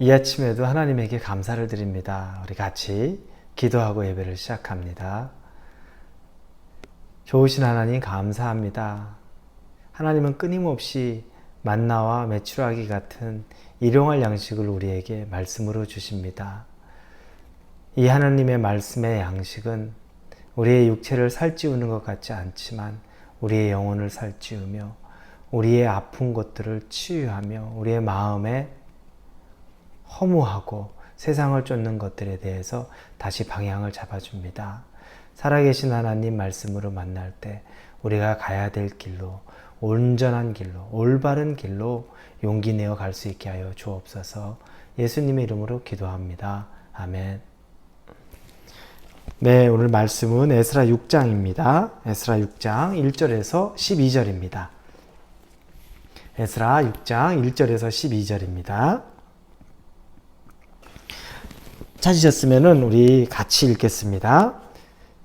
이 아침에도 하나님에게 감사를 드립니다. 우리 같이 기도하고 예배를 시작합니다. 좋으신 하나님 감사합니다. 하나님은 끊임없이 만나와 메추라기 같은 일용할 양식을 우리에게 말씀으로 주십니다. 이 하나님의 말씀의 양식은 우리의 육체를 살찌우는 것 같지 않지만 우리의 영혼을 살찌우며 우리의 아픈 것들을 치유하며 우리의 마음에 허무하고 세상을 쫓는 것들에 대해서 다시 방향을 잡아줍니다. 살아계신 하나님 말씀으로 만날 때 우리가 가야 될 길로, 온전한 길로, 올바른 길로 용기 내어 갈 수 있게 하여 주옵소서. 예수님의 이름으로 기도합니다. 아멘. 네, 오늘 말씀은 에스라 6장입니다. 에스라 6장 1절에서 12절입니다. 에스라 6장 1절에서 12절입니다. 찾으셨으면 우리 같이 읽겠습니다.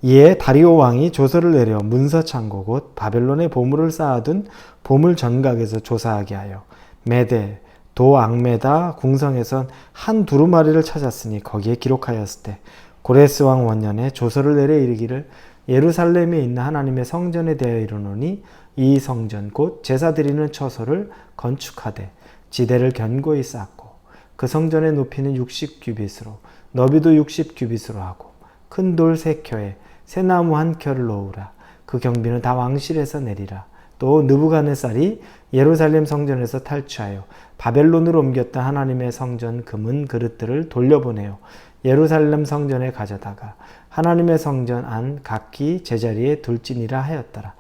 이에 다리오 왕이 조서를 내려 문서 창고 곧 바벨론의 보물을 쌓아둔 보물 전각에서 조사하게 하여 메대, 도 앙메다 궁성에선 한 두루마리를 찾았으니 거기에 기록하였을 때 고레스 왕 원년에 조서를 내려 이르기를 예루살렘에 있는 하나님의 성전에 대하여 이르노니 이 성전 곧 제사 드리는 처소를 건축하되 지대를 견고히 쌓고 그 성전의 높이는 60규빗으로 너비도 60규빗으로 하고 큰 돌 3켜에 새나무 1켜를 놓으라. 그 경비는 다 왕실에서 내리라. 또 느부갓네살이 예루살렘 성전에서 탈취하여 바벨론으로 옮겼던 하나님의 성전 금은 그릇들을 돌려보내어 예루살렘 성전에 가져다가 하나님의 성전 안 각기 제자리에 둘지니라 하였더라.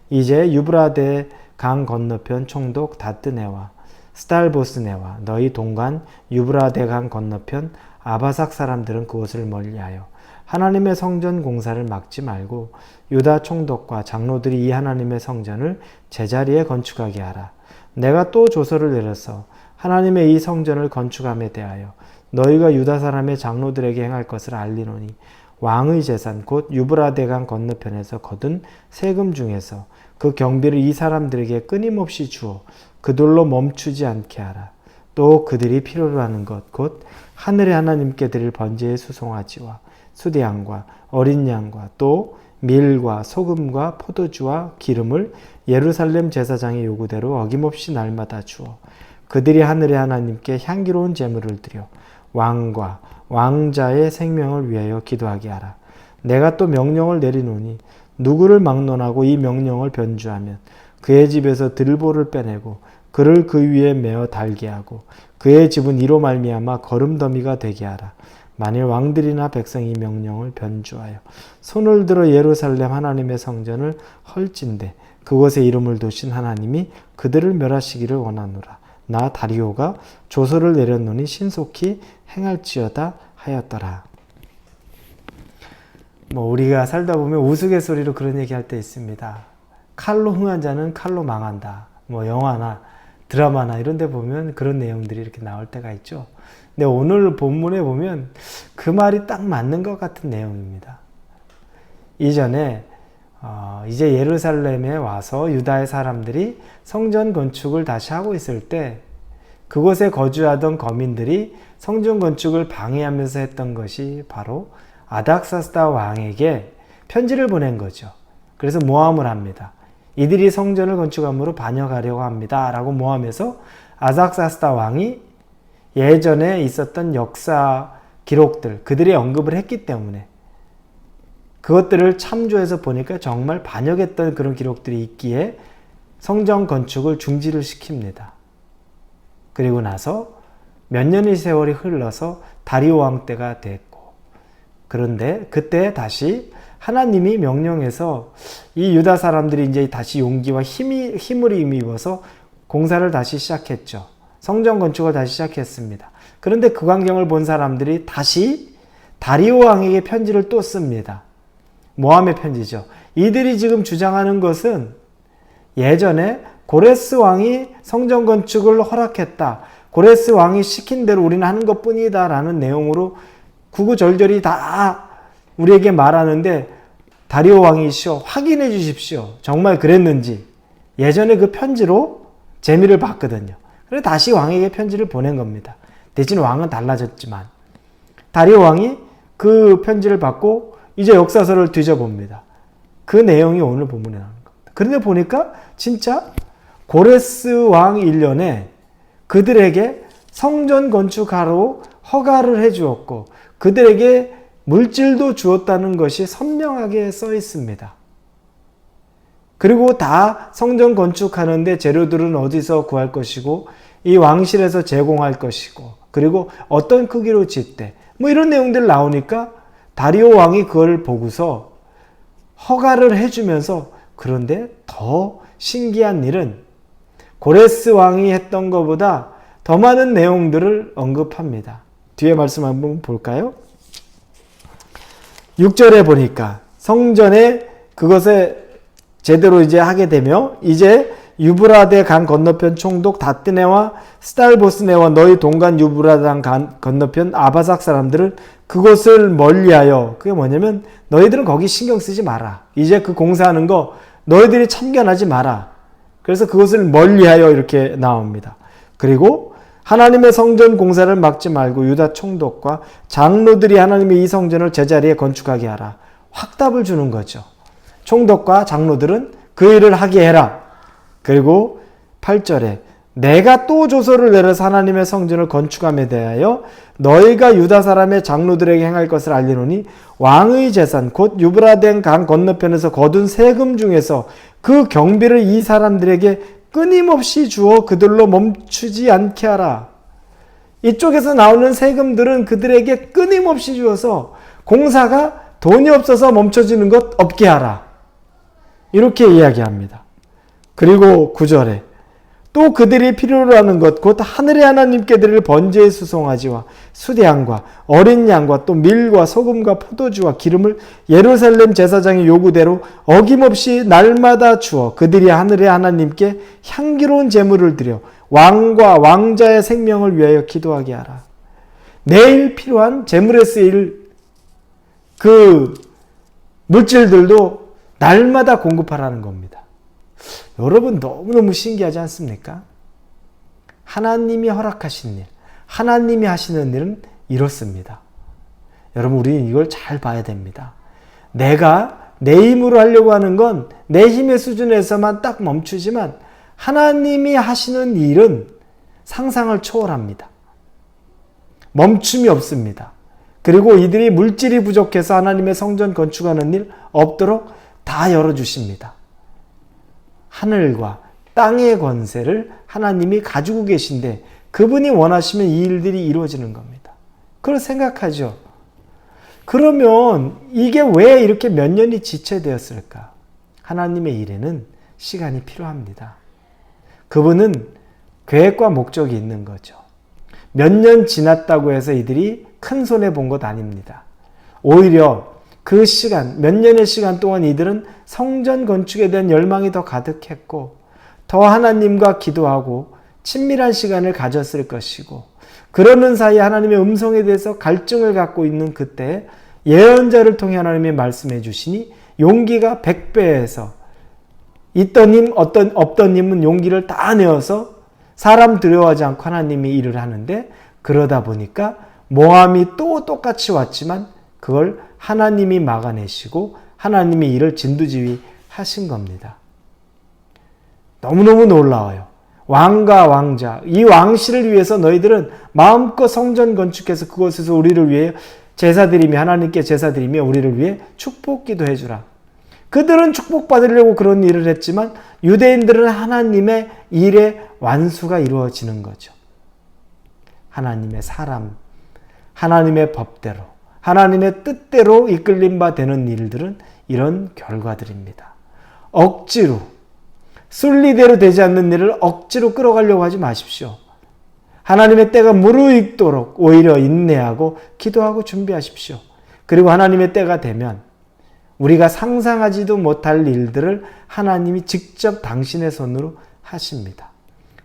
이제 유브라데 강 건너편 총독 다뜨네와 스달보스네와 너희 동관 유브라데 강 건너편 아바삭 사람들은 그곳을 멀리하여 하나님의 성전 공사를 막지 말고 유다 총독과 장로들이 이 하나님의 성전을 제자리에 건축하게 하라. 내가 또 조서를 내려서 하나님의 이 성전을 건축함에 대하여 너희가 유다 사람의 장로들에게 행할 것을 알리노니 왕의 재산 곧 유브라데강 건너편에서 거둔 세금 중에서 그 경비를 이 사람들에게 끊임없이 주어 그들로 멈추지 않게 하라. 또 그들이 필요로 하는 것 곧 하늘의 하나님께 드릴 번제의 수송아지와 수대양과 어린 양과 또 밀과 소금과 포도주와 기름을 예루살렘 제사장의 요구대로 어김없이 날마다 주어 그들이 하늘의 하나님께 향기로운 제물을 드려 왕과 왕자의 생명을 위하여 기도하게 하라. 내가 또 명령을 내리노니 누구를 막론하고 이 명령을 변주하면 그의 집에서 들보를 빼내고 그를 그 위에 메어 달게 하고 그의 집은 이로 말미암아 거름더미가 되게 하라. 만일 왕들이나 백성이 이 명령을 변주하여 손을 들어 예루살렘 하나님의 성전을 헐진대 그곳에 이름을 두신 하나님이 그들을 멸하시기를 원하노라. 나 다리오가 조서를 내렸노니 신속히 행할지어다 하였더라. 우리가 살다 보면 우스갯소리로 그런 얘기할 때 있습니다. 칼로 흥한 자는 칼로 망한다. 영화나 드라마나 이런 데 보면 그런 내용들이 이렇게 나올 때가 있죠. 근데 오늘 본문에 보면 그 말이 딱 맞는 것 같은 내용입니다. 이전에 이제 예루살렘에 와서 유다의 사람들이 성전 건축을 다시 하고 있을 때 그곳에 거주하던 거민들이 성전 건축을 방해하면서 했던 것이 바로 아닥사스다 왕에게 편지를 보낸 거죠. 그래서 모함을 합니다. 이들이 성전을 건축함으로 반역하려고 합니다. 라고 모함해서 아닥사스다 왕이 예전에 있었던 역사 기록들, 그들이 언급을 했기 때문에 그것들을 참조해서 보니까 정말 반역했던 그런 기록들이 있기에 성전 건축을 중지를 시킵니다. 그리고 나서 몇 년의 세월이 흘러서 다리오 왕 때가 됐고, 그런데 그때 다시 하나님이 명령해서 이 유다 사람들이 이제 다시 용기와 힘을 힘입어서 공사를 다시 시작했죠. 성전 건축을 다시 시작했습니다. 그런데 그 광경을 본 사람들이 다시 다리오 왕에게 편지를 또 씁니다. 모함의 편지죠. 이들이 지금 주장하는 것은 예전에 고레스 왕이 성전 건축을 허락했다. 고레스 왕이 시킨 대로 우리는 하는 것뿐이다 라는 내용으로 구구절절히 다 우리에게 말하는데 다리오 왕이시여 확인해 주십시오. 정말 그랬는지. 예전에 그 편지로 재미를 봤거든요. 그래서 다시 왕에게 편지를 보낸 겁니다. 대신 왕은 달라졌지만 다리오 왕이 그 편지를 받고 이제 역사서를 뒤져봅니다. 그 내용이 오늘 본문에 나오는 겁니다. 그런데 보니까 진짜 고레스 왕 1년에 그들에게 성전 건축하러 허가를 해 주었고 그들에게 물질도 주었다는 것이 선명하게 써 있습니다. 그리고 다 성전 건축하는데 재료들은 어디서 구할 것이고 이 왕실에서 제공할 것이고 그리고 어떤 크기로 짓되 뭐 이런 내용들 나오니까 다리오 왕이 그걸 보고서 허가를 해주면서 그런데 더 신기한 일은 고레스 왕이 했던 것보다 더 많은 내용들을 언급합니다. 뒤에 말씀 한번 볼까요? 6절에 보니까 성전에 그것에 제대로 이제 하게 되며 이제 유브라데 강 건너편 총독 다뜨네와 스달보스네와 너희 동간 유브라데 강 건너편 아바삭 사람들은 그곳을 멀리하여 그게 뭐냐면 너희들은 거기 신경 쓰지 마라. 이제 그 공사하는 거 너희들이 참견하지 마라. 그래서 그것을 멀리하여 이렇게 나옵니다. 그리고 하나님의 성전 공사를 막지 말고 유다 총독과 장로들이 하나님의 이 성전을 제자리에 건축하게 하라. 확답을 주는 거죠. 총독과 장로들은 그 일을 하게 해라. 그리고 8절에 내가 또 조서를 내려서 하나님의 성전을 건축함에 대하여 너희가 유다 사람의 장로들에게 행할 것을 알리노니 왕의 재산 곧 유브라데 강 건너편에서 거둔 세금 중에서 그 경비를 이 사람들에게 끊임없이 주어 그들로 멈추지 않게 하라. 이쪽에서 나오는 세금들은 그들에게 끊임없이 주어서 공사가 돈이 없어서 멈춰지는 것 없게 하라. 이렇게 이야기합니다. 그리고 9절에 또 그들이 필요로 하는 것 곧 하늘의 하나님께 드릴 번제의 수송아지와 수대양과 어린 양과 또 밀과 소금과 포도주와 기름을 예루살렘 제사장의 요구대로 어김없이 날마다 주어 그들이 하늘의 하나님께 향기로운 제물을 드려 왕과 왕자의 생명을 위하여 기도하게 하라. 내일 필요한 제물에 쓰일 그 물질들도 날마다 공급하라는 겁니다. 여러분 너무너무 신기하지 않습니까? 하나님이 허락하신 일, 하나님이 하시는 일은 이렇습니다. 여러분 우리는 이걸 잘 봐야 됩니다. 내가 내 힘으로 하려고 하는 건 내 힘의 수준에서만 딱 멈추지만 하나님이 하시는 일은 상상을 초월합니다. 멈춤이 없습니다. 그리고 이들이 물질이 부족해서 하나님의 성전 건축하는 일 없도록 다 열어주십니다. 하늘과 땅의 권세를 하나님이 가지고 계신데 그분이 원하시면 이 일들이 이루어지는 겁니다. 그걸 생각하죠. 그러면 이게 왜 이렇게 몇 년이 지체되었을까? 하나님의 일에는 시간이 필요합니다. 그분은 계획과 목적이 있는 거죠. 몇 년 지났다고 해서 이들이 큰 손해 본 것 아닙니다. 오히려 그 시간, 몇 년의 시간 동안 이들은 성전 건축에 대한 열망이 더 가득했고 더 하나님과 기도하고 친밀한 시간을 가졌을 것이고 그러는 사이에 하나님의 음성에 대해서 갈증을 갖고 있는 그때 예언자를 통해 하나님이 말씀해 주시니 용기가 100배에서 있던 힘, 없던 힘은 용기를 다 내어서 사람 두려워하지 않고 하나님이 일을 하는데 그러다 보니까 모함이 또 똑같이 왔지만 그걸 하나님이 막아내시고 하나님이 이를 진두지휘하신 겁니다. 너무너무 놀라워요. 왕과 왕자, 이 왕실을 위해서 너희들은 마음껏 성전 건축해서 그곳에서 우리를 위해 제사드리며 하나님께 제사드리며 우리를 위해 축복 기도해 주라. 그들은 축복받으려고 그런 일을 했지만 유대인들은 하나님의 일의 완수가 이루어지는 거죠. 하나님의 사람, 하나님의 법대로 하나님의 뜻대로 이끌림 바 되는 일들은 이런 결과들입니다. 억지로 순리대로 되지 않는 일을 억지로 끌어가려고 하지 마십시오. 하나님의 때가 무르익도록 오히려 인내하고 기도하고 준비하십시오. 그리고 하나님의 때가 되면 우리가 상상하지도 못할 일들을 하나님이 직접 당신의 손으로 하십니다.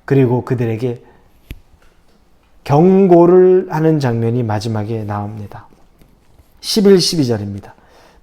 그리고 그들에게 경고를 하는 장면이 마지막에 나옵니다. 11, 12절입니다.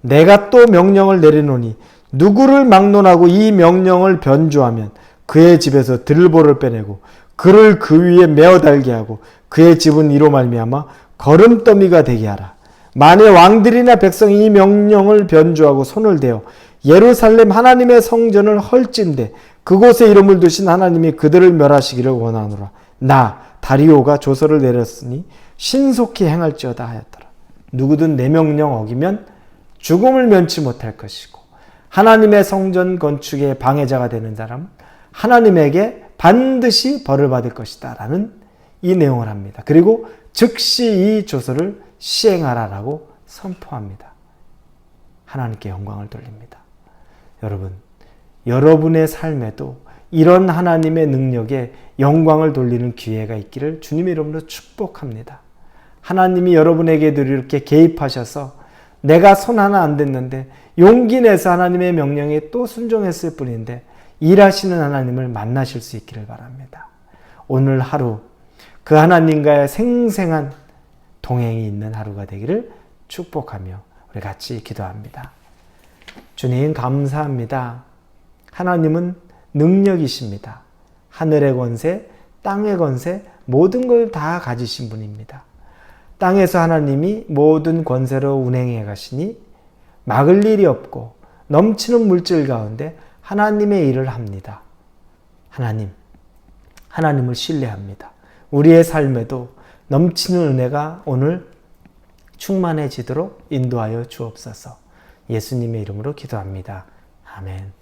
내가 또 명령을 내리노니 누구를 막론하고 이 명령을 변조하면 그의 집에서 들보를 빼내고 그를 그 위에 메어 달게 하고 그의 집은 이로 말미암아 걸음더미가 되게 하라. 만일 왕들이나 백성이 이 명령을 변조하고 손을 대어 예루살렘 하나님의 성전을 헐진대 그곳에 이름을 두신 하나님이 그들을 멸하시기를 원하노라. 나 다리오가 조서를 내렸으니 신속히 행할지어다 하였더라. 누구든 내 명령 어기면 죽음을 면치 못할 것이고 하나님의 성전 건축의 방해자가 되는 사람 하나님에게 반드시 벌을 받을 것이다 라는 이 내용을 합니다. 그리고 즉시 이 조서를 시행하라라고 선포합니다. 하나님께 영광을 돌립니다. 여러분, 여러분의 삶에도 이런 하나님의 능력에 영광을 돌리는 기회가 있기를 주님의 이름으로 축복합니다. 하나님이 여러분에게도 이렇게 개입하셔서 내가 손 하나 안 댔는데 용기 내서 하나님의 명령에 또 순종했을 뿐인데 일하시는 하나님을 만나실 수 있기를 바랍니다. 오늘 하루 그 하나님과의 생생한 동행이 있는 하루가 되기를 축복하며 우리 같이 기도합니다. 주님 감사합니다. 하나님은 능력이십니다. 하늘의 권세, 땅의 권세, 모든 걸 다 가지신 분입니다. 땅에서 하나님이 모든 권세로 운행해 가시니 막을 일이 없고 넘치는 물질 가운데 하나님의 일을 합니다. 하나님을 신뢰합니다. 우리의 삶에도 넘치는 은혜가 오늘 충만해지도록 인도하여 주옵소서. 예수님의 이름으로 기도합니다. 아멘.